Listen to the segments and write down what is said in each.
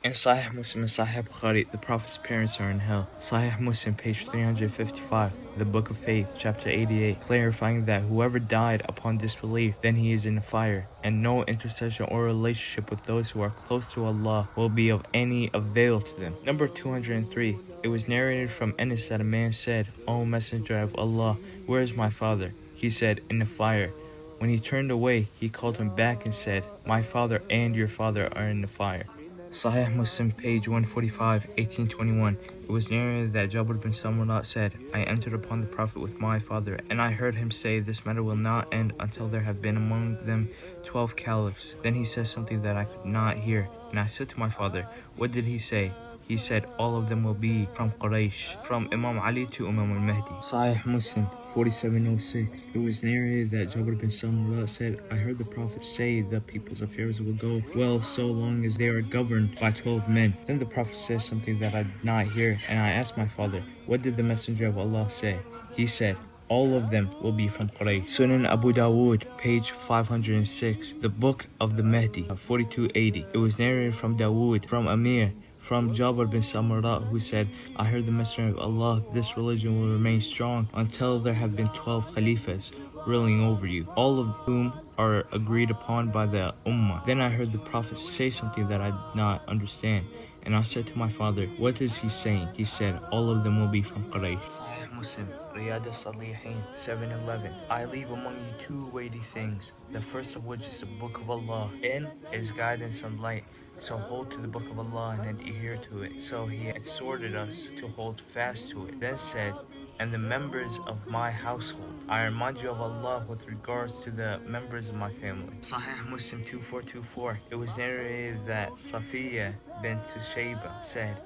In Sahih Muslim and Sahih Bukhari, the Prophet's parents are in hell. Sahih Muslim, page 355, the Book of Faith, chapter 88, clarifying that whoever died upon disbelief, then he is in the fire, and no intercession or relationship with those who are close to Allah will be of any avail to them. Number 203, it was narrated from Anas that a man said, O Messenger of Allah, where is my father? He said, in the fire. When he turned away, he called him back and said, my father and your father are in the fire. Sahih Muslim, page 145, 1821. It was narrated that Jabir bin Samurah said, I entered upon the Prophet with my father, and I heard him say, this matter will not end until there have been among them 12 caliphs. Then he said something that I could not hear, and I said to my father, what did he say? He said, all of them will be from Quraysh, from Imam Ali to Imam al-Mahdi. Sahih Muslim, 4706. It was narrated that Jabir bin Samurah said, I heard the Prophet say the people's affairs will go well so long as they are governed by 12 men. Then the Prophet said something that I did not hear, and I asked my father, what did the Messenger of Allah say? He said, all of them will be from Quraysh. Sunan Abu Dawood, page 506. The Book of the Mahdi, 4280. It was narrated from Dawood, from Amir, from Jabir bin Samurah, who said, I heard the Messenger of Allah, this religion will remain strong until there have been 12 Khalifas ruling over you, all of whom are agreed upon by the Ummah. Then I heard the Prophet say something that I did not understand, and I said to my father, what is he saying? He said, all of them will be from Quraysh. Sahih Muslim, Riyad al-Salihin, 711. I leave among you two weighty things, the first of which is the Book of Allah. In is guidance and light. So hold to the Book of Allah and adhere to it. So he exhorted us to hold fast to it. Then said, and the members of my household, I remind you of Allah with regards to the members of my family. Sahih Muslim 2424. It was narrated that Safiya bint Shayba said,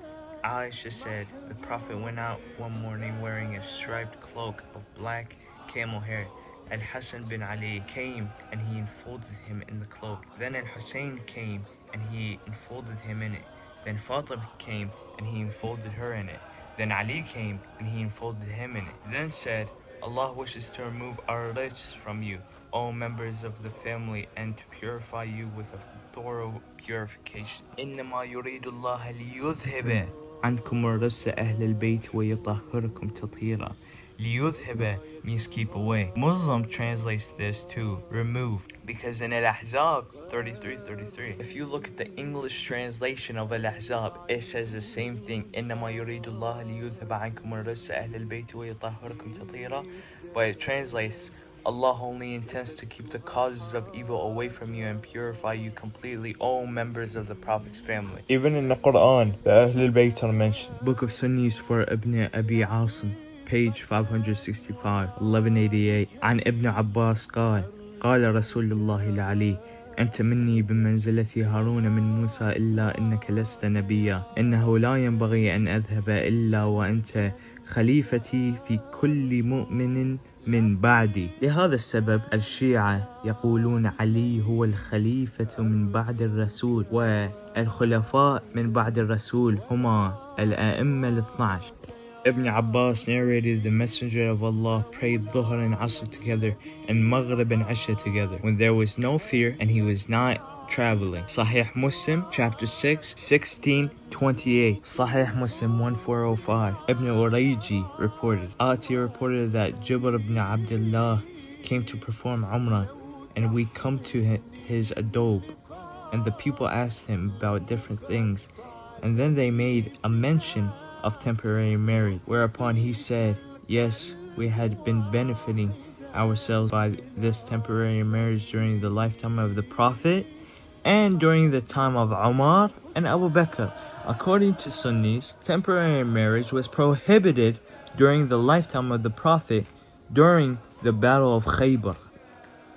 Aisha said, the Prophet went out one morning wearing a striped cloak of black camel hair. Al-Hassan bin Ali came and he enfolded him in the cloak. Then Al-Hussein came and he enfolded him in it. Then Fatima came and he enfolded her in it. Then Ali came and he enfolded him in it. Then said, Allah wishes to remove our rijs from you, O members of the family, and to purify you with a thorough purification. إنما يريد الله ليذهب عنكم الرجس أهل البيت ويطهركم تطهيرا. ليذهب means keep away. Muslim translates this to remove, because in Al-Ahzab 33:33, if you look at the English translation of Al-Ahzab, it says the same thing. إنما يريد الله ليذهب عنكم الرجس أهل البيت ويطهركم تطهيرا. But it translates, Allah only intends to keep the causes of evil away from you and purify you completely, all members of the Prophet's family. Even in the Quran, the Ahlul Bayt are mentioned. Book of Sunnis for Ibn Abi Asim, page 565, 1188. عن ابن عباس قال قال رسول الله لعلي أنت مني بمنزلة هارون من موسى إلا إنك لست نبيا إنه لا ينبغي أن أذهب إلا وأنت خليفتي في كل مؤمن من بعدي. لهذا السبب الشيعة يقولون علي هو الخليفة من بعد الرسول، والخلفاء من بعد الرسول هما الأئمة ال12. Ibn Abbas narrated the Messenger of Allah prayed Dhuhr and Asr together and Maghrib and Isha together when there was no fear and he was not traveling. Sahih Muslim, chapter 6, 1628. Sahih Muslim 1405. Ibn Urayji reported, Ati reported that Jabir ibn Abdullah came to perform Umrah, and we come to his adobe, and the people asked him about different things, and then they made a mention of temporary marriage, whereupon he said, yes, we had been benefiting ourselves by this temporary marriage during the lifetime of the Prophet and during the time of Umar and Abu Bakr. According to Sunnis, temporary marriage was prohibited during the lifetime of the Prophet during the Battle of Khaybar.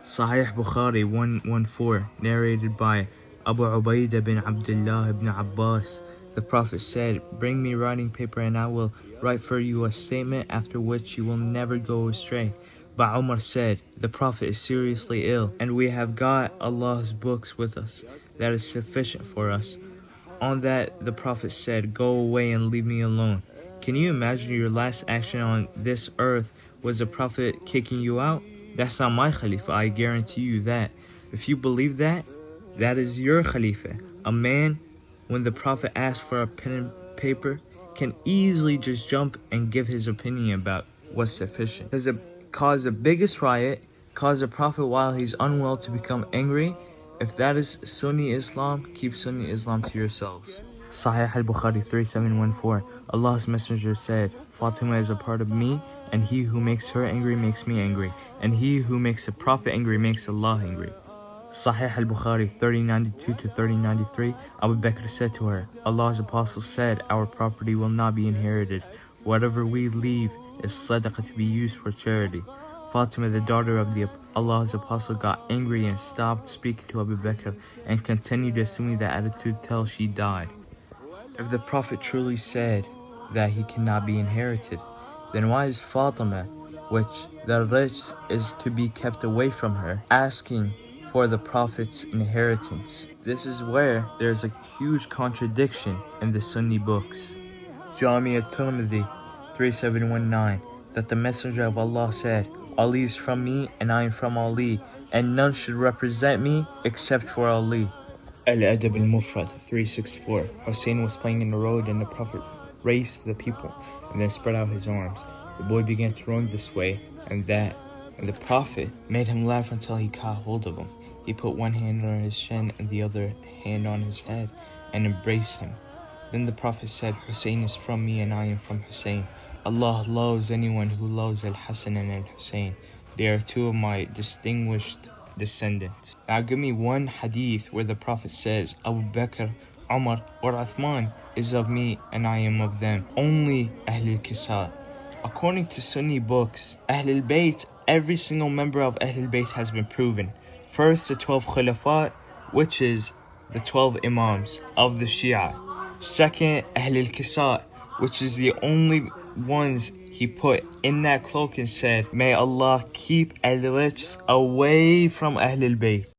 Sahih Bukhari 114, narrated by Abu Ubaidah bin Abdullah ibn Abbas. The Prophet said, bring me writing paper and I will write for you a statement after which you will never go astray. But Umar said, the Prophet is seriously ill and we have got Allah's books with us. That is sufficient for us. On that the Prophet said, go away and leave me alone. Can you imagine your last action on this earth was the Prophet kicking you out? That's not my Khalifa, I guarantee you that. If you believe that, that is your Khalifa, a man when the Prophet asks for a pen and paper, can easily just jump and give his opinion about what's sufficient. Does it cause the biggest riot, cause the Prophet while he's unwell to become angry? If that is Sunni Islam, keep Sunni Islam to yourselves. Sahih al-Bukhari 3714. Allah's Messenger said, Fatima is a part of me, and he who makes her angry makes me angry, and he who makes the Prophet angry makes Allah angry. Sahih al-Bukhari 3092 to 3093. Abu Bakr said to her, Allah's Apostle said, our property will not be inherited. Whatever we leave is sadaqah to be used for charity. Fatima, the daughter of Allah's Apostle, got angry and stopped speaking to Abu Bakr and continued assuming that attitude till she died. If the Prophet truly said that he cannot be inherited, then why is Fatima, which the rich is to be kept away from her, asking for the Prophet's inheritance? This is where there's a huge contradiction in the Sunni books. Jami at-Tirmidhi 3719, that the Messenger of Allah said, Ali is from me and I am from Ali, and none should represent me except for Ali. Al-Adab al-Mufrad 364. Hussein was playing in the road and the Prophet raised the people and then spread out his arms. The boy began to run this way and that, and the Prophet made him laugh until he caught hold of him. He put one hand on his chin and the other hand on his head and embraced him. Then the Prophet said, Hussein is from me and I am from Hussein. Allah loves anyone who loves Al-Hassan and Al-Hussein. They are two of my distinguished descendants. Now give me one hadith where the Prophet says, Abu Bakr, Umar, or Uthman is of me and I am of them. Only Ahlul Kisat. According to Sunni books, Ahlul Bayt, every single member of Ahlul Bayt has been proven. First, the 12 Khulafat, which is the 12 Imams of the Shia. Second, Ahlul Kisat, which is the only ones he put in that cloak and said, may Allah keep al-rich away from Ahlul Bayt.